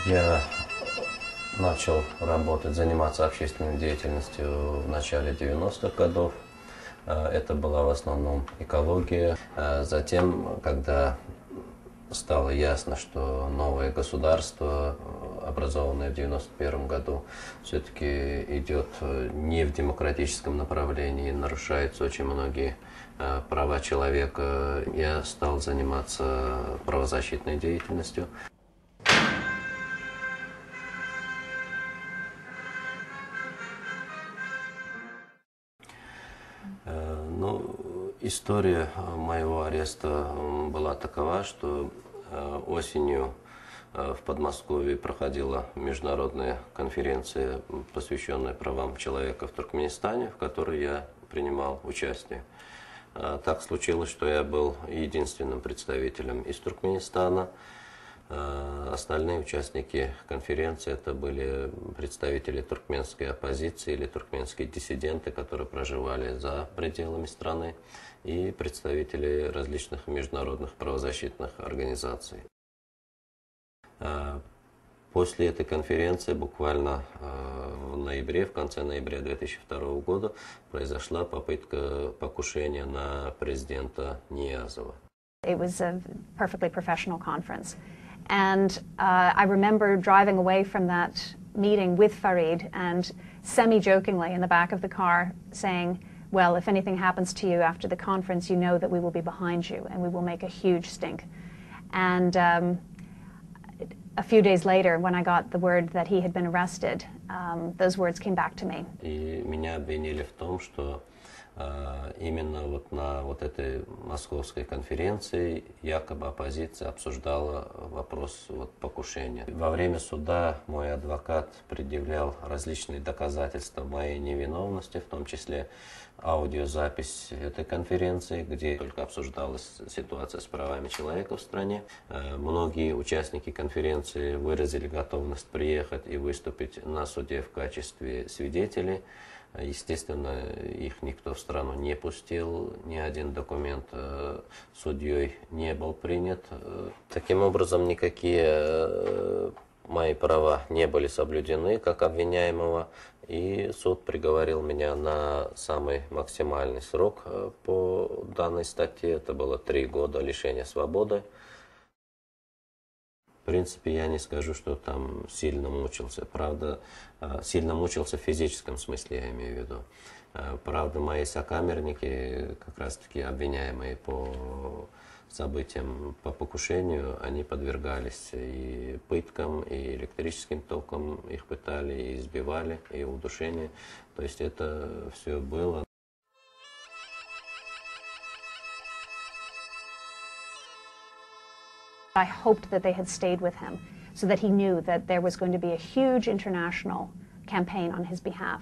Я начал работать, заниматься общественной деятельностью в начале 90-х годов. Это была в основном экология. Затем, когда стало ясно, что новое государство, образованное в 91 году, все-таки идет не в демократическом направлении, нарушаются очень многие права человека, я стал заниматься правозащитной деятельностью. История моего ареста была такова, что осенью в Подмосковье проходила международная конференция, посвященная правам человека в Туркменистане, в которой я принимал участие. Так случилось, что я был единственным представителем из Туркменистана. Остальные участники конференции это были представители туркменской оппозиции или туркменские диссиденты, которые проживали за пределами страны, и представители различных международных правозащитных организаций. После этой конференции, буквально в ноябре, в конце ноября 2002 года, произошла попытка покушения на президента Ниязова. It was a perfectly professional conference. And I remember driving away from that meeting with Farid and semi-jokingly in the back of the car saying, well, if anything happens to you after the conference, you know that we will be behind you and we will make a huge stink. And a few days later, when I got the word that he had been arrested, those words came back to me. И меня обвинили в том, что именно вот на вот этой московской конференции якобы оппозиция обсуждала вопрос покушения. Во время суда мой адвокат предъявлял различные доказательства моей невиновности, в том числе аудиозапись этой конференции, где только обсуждалась ситуация с правами человека в стране. Многие участники конференции выразили готовность приехать и выступить на суде в качестве свидетелей. Естественно, их никто в страну не пустил, ни один документ судьей не был принят. Таким образом, никакие мои права не были соблюдены как обвиняемого, и суд приговорил меня на самый максимальный срок по данной статье. Это было 3 года лишения свободы. В принципе, я не скажу, что там сильно мучился. Правда, сильно мучился в физическом смысле, я имею в виду. Правда, мои сокамерники, как раз-таки обвиняемые по событиям по покушению, они подвергались и пыткам, и электрическим током. Их пытали, и избивали, и удушение. То есть это все было. I hoped that they had stayed with him so that he knew that there was going to be a huge international campaign on his behalf.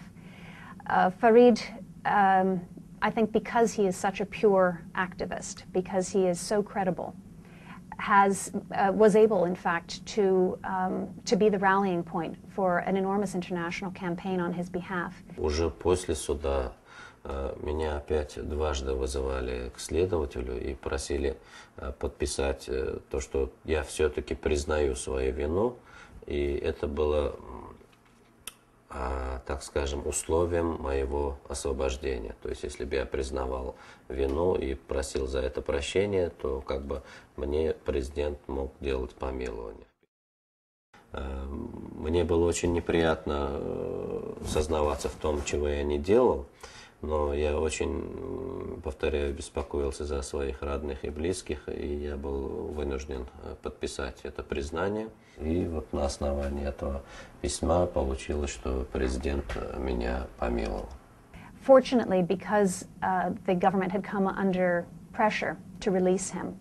Farid, I think because he is such a pure activist, because he is so credible, was able, in fact, to be the rallying point for an enormous international campaign on his behalf. Уже после суда меня опять дважды вызывали к следователю и просили подписать то, что я все-таки признаю свою вину, и это было, так скажем, условием моего освобождения. То есть, если бы я признавал вину и просил за это прощения, то как бы мне президент мог делать помилование. Мне было очень неприятно сознаваться в том, чего я не делал. Но я очень, повторяю, беспокоился за своих родных и близких, и я был вынужден подписать это признание. И вот на основании этого письма получилось, что президент меня помиловал. Fortunately, because the government had come under pressure to release him,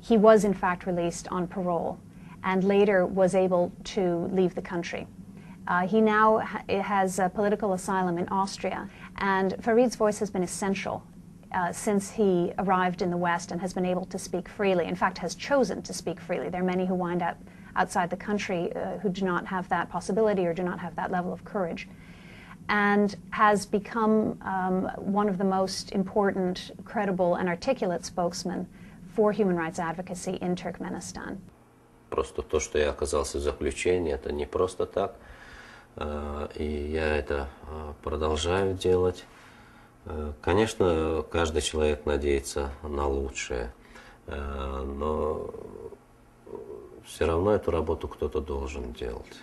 he was in fact released on parole and later was able to leave the country. He now has political asylum in Austria, and Farid's voice has been essential since he arrived in the West and has been able to speak freely, in fact has chosen to speak freely. There are many who wind up outside the country who do not have that possibility or do not have that level of courage, and has become one of the most important, credible and articulate spokesmen for human rights advocacy in Turkmenistan. Просто то, что я оказался в заключении, это не просто так. И я это продолжаю делать. Конечно, каждый человек надеется на лучшее, но все равно эту работу кто-то должен делать.